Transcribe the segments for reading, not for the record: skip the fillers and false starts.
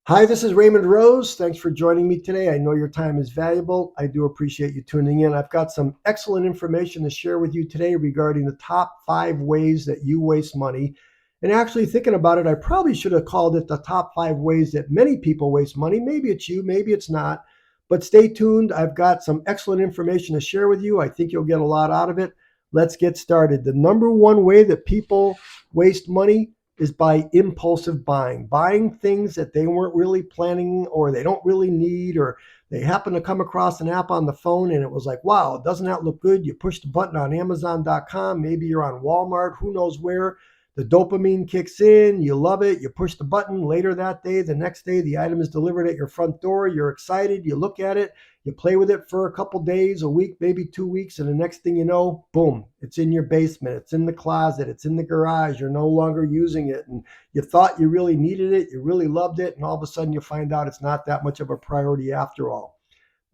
Hi, this is Raymond Rose. Thanks for joining me today. I know your time is valuable. I do appreciate you tuning in. I've got some excellent information to share with you today regarding the top 5 ways that you waste money. And actually, thinking about it, I probably should have called it the top 5 ways that many people waste money. Maybe it's you, maybe it's not. But stay tuned. I've got some excellent information to share with you. I think you'll get a lot out of it. Let's get started. The number one way that people waste money is by impulsive buying things that they weren't really planning or they don't really need, or they happen to come across an app on the phone and it was like, wow, doesn't that look good? You push the button on Amazon.com, maybe you're on Walmart, who knows where. The dopamine kicks in, you love it, you push the button. Later that day, the next day, the item is delivered at your front door. You're excited, you look at it, you play with it for a couple days, a week, maybe 2 weeks, and the next thing you know, boom, it's in your basement, it's in the closet, it's in the garage, you're no longer using it. And you thought you really needed it, you really loved it, and all of a sudden you find out it's not that much of a priority after all.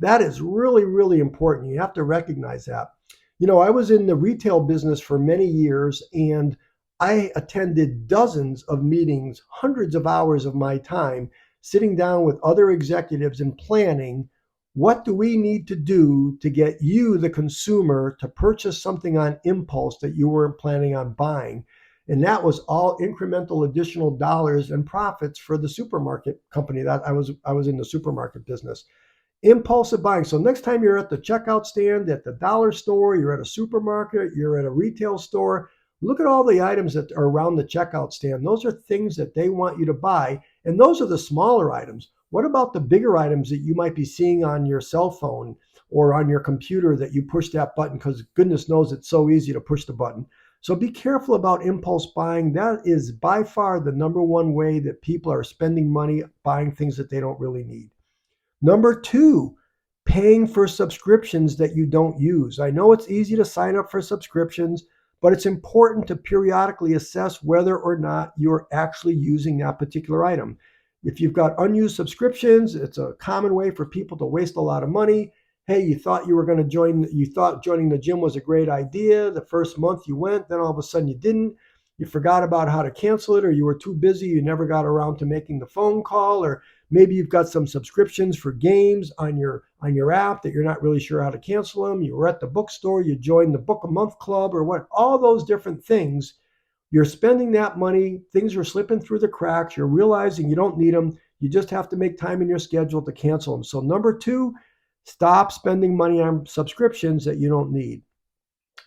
That is really, really important. You have to recognize that. I was in the retail business for many years and I attended dozens of meetings, hundreds of hours of my time sitting down with other executives and planning what do we need to do to get you, the consumer, to purchase something on impulse that you weren't planning on buying. And that was all incremental additional dollars and profits for the supermarket company that I was in the supermarket business. Impulsive buying. So next time you're at the checkout stand, at the dollar store, you're at a supermarket, you're at a retail store, look at all the items that are around the checkout stand. Those are things that they want you to buy. And those are the smaller items. What about the bigger items that you might be seeing on your cell phone or on your computer that you push that button because goodness knows it's so easy to push the button? So be careful about impulse buying. That is by far the number one way that people are spending money buying things that they don't really need. Number two, paying for subscriptions that you don't use. I know it's easy to sign up for subscriptions, but it's important to periodically assess whether or not you're actually using that particular item. If you've got unused subscriptions, it's a common way for people to waste a lot of money. Hey, you thought you were going to you thought joining the gym was a great idea. The first month you went, then all of a sudden you didn't. You forgot about how to cancel it, or you were too busy, you never got around to making the phone call, or maybe you've got some subscriptions for games on your app that you're not really sure how to cancel them. You were at the bookstore, you joined the book a month club or what, all those different things. You're spending that money, things are slipping through the cracks, you're realizing you don't need them. You just have to make time in your schedule to cancel them. So number two, stop spending money on subscriptions that you don't need.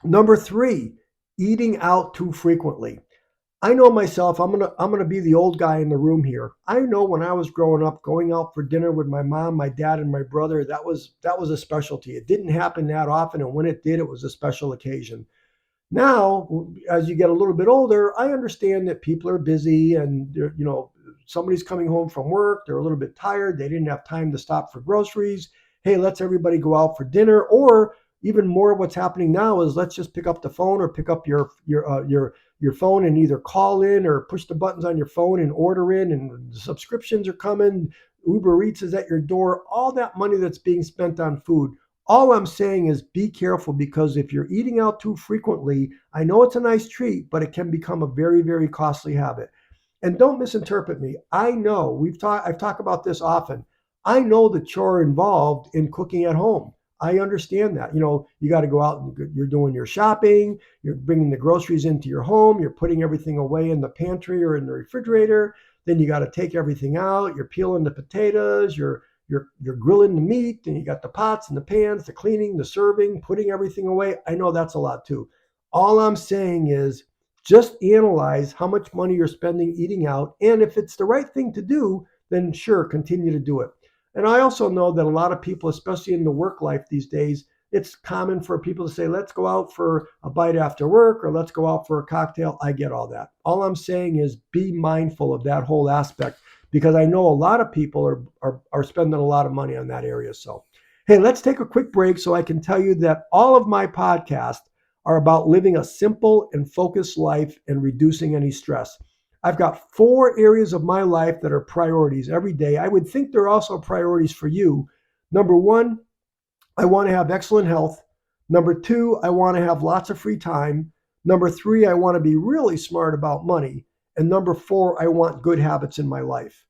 Number three, eating out too frequently. I know myself, I'm gonna be the old guy in the room here. I know when I was growing up, going out for dinner with my mom, my dad, and my brother, that was a specialty. It didn't happen that often, and when it did, it was a special occasion. Now, as you get a little bit older, I understand that people are busy and somebody's coming home from work, they're a little bit tired, they didn't have time to stop for groceries. Hey, let's everybody go out for dinner. Or even more, what's happening now is let's just pick up the phone or pick up your phone and either call in or push the buttons on your phone and order in, and the subscriptions are coming. Uber Eats is at your door. All that money that's being spent on food, all I'm saying is be careful, because if you're eating out too frequently, I know it's a nice treat, but it can become a very, very costly habit. And don't misinterpret me. I know I've talked about this often. I know the chore involved in cooking at home. I understand that. You got to go out and you're doing your shopping, you're bringing the groceries into your home, you're putting everything away in the pantry or in the refrigerator. Then you got to take everything out. You're peeling the potatoes, you're grilling the meat, and you got the pots and the pans, the cleaning, the serving, putting everything away. I know that's a lot too. All I'm saying is just analyze how much money you're spending eating out, and if it's the right thing to do, then sure, continue to do it. And I also know that a lot of people, especially in the work life these days, it's common for people to say, let's go out for a bite after work or let's go out for a cocktail. I get all that. All I'm saying is be mindful of that whole aspect, because I know a lot of people are spending a lot of money on that area. So, hey, let's take a quick break so I can tell you that all of my podcasts are about living a simple and focused life and reducing any stress. I've got 4 areas of my life that are priorities every day. I would think they're also priorities for you. Number one, I want to have excellent health. Number two, I want to have lots of free time. Number three, I want to be really smart about money. And number four, I want good habits in my life.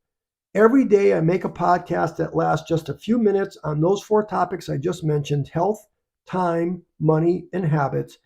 Every day I make a podcast that lasts just a few minutes on those four topics I just mentioned: health, time, money, and habits.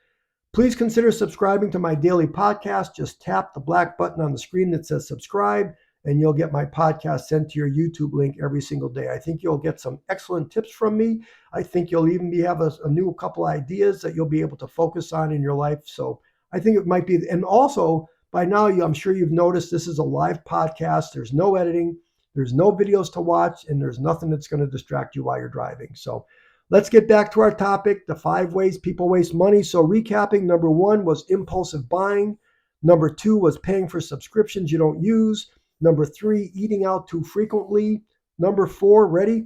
Please consider subscribing to my daily podcast. Just tap the black button on the screen that says subscribe, and you'll get my podcast sent to your YouTube link every single day. I think you'll get some excellent tips from me. I think you'll even have a new couple ideas that you'll be able to focus on in your life. So I think it might be, and also by now, I'm sure you've noticed this is a live podcast. There's no editing, there's no videos to watch, and there's nothing that's going to distract you while you're driving. So let's get back to our topic, the 5 ways people waste money. So recapping, number 1 was impulsive buying. Number 2 was paying for subscriptions you don't use. Number 3, eating out too frequently. Number 4, ready?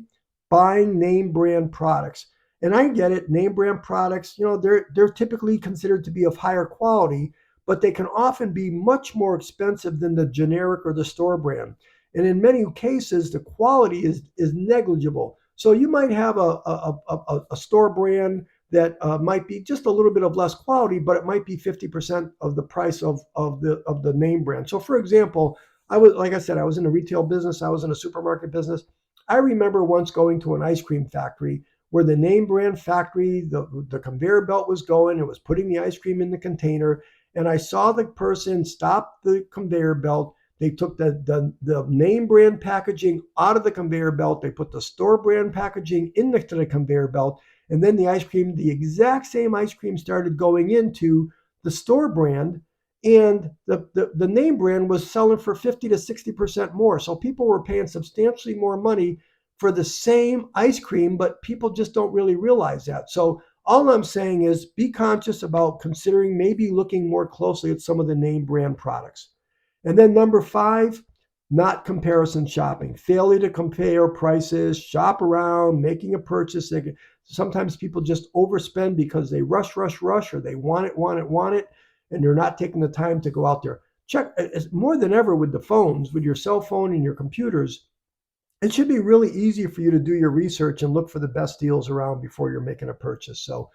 Buying name brand products. And I get it, name brand products, they're typically considered to be of higher quality, but they can often be much more expensive than the generic or the store brand. And in many cases, the quality is negligible. So you might have a store brand that might be just a little bit of less quality, but it might be 50% of the price of the name brand. So for example, like I said, I was in a retail business. I was in a supermarket business. I remember once going to an ice cream factory where the name brand factory, the conveyor belt was going, it was putting the ice cream in the container. And I saw the person stop the conveyor belt. They took the name brand packaging out of the conveyor belt. They put the store brand packaging into the conveyor belt. And then the ice cream, the exact same ice cream, started going into the store brand. And the name brand was selling for 50 to 60% more. So people were paying substantially more money for the same ice cream, but people just don't really realize that. So all I'm saying is be conscious about considering maybe looking more closely at some of the name brand products. And then number 5, not comparison shopping. Failure to compare prices, shop around, making a purchase. Sometimes people just overspend because they rush, or they want it, and they're not taking the time to go out there. Check, more than ever with the phones, with your cell phone and your computers, it should be really easy for you to do your research and look for the best deals around before you're making a purchase. So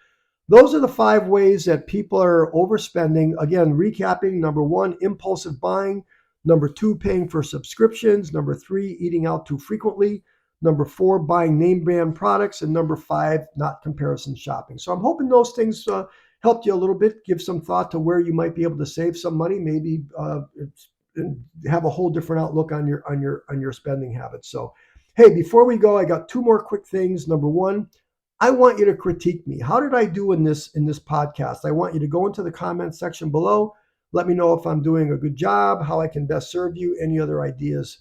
those are the 5 ways that people are overspending. Again, recapping: number 1, impulsive buying. Number 2, paying for subscriptions. Number 3, eating out too frequently. Number 4, buying name brand products. And number 5, not comparison shopping. So I'm hoping those things helped you a little bit, give some thought to where you might be able to save some money, maybe have a whole different outlook on your spending habits. So, hey, before we go, I got 2 more quick things. Number 1, I want you to critique me. How did I do in this podcast? I want you to go into the comment section below. Let me know if I'm doing a good job, how I can best serve you, any other ideas.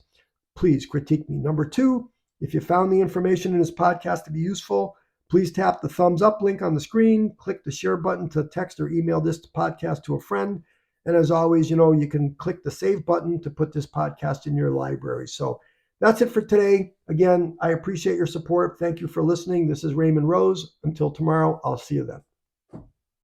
Please critique me. Number 2, if you found the information in this podcast to be useful, please tap the thumbs up link on the screen, click the share button to text or email this podcast to a friend. And as always, you can click the save button to put this podcast in your library. So that's it for today. Again, I appreciate your support. Thank you for listening. This is Raymond Rose. Until tomorrow, I'll see you then.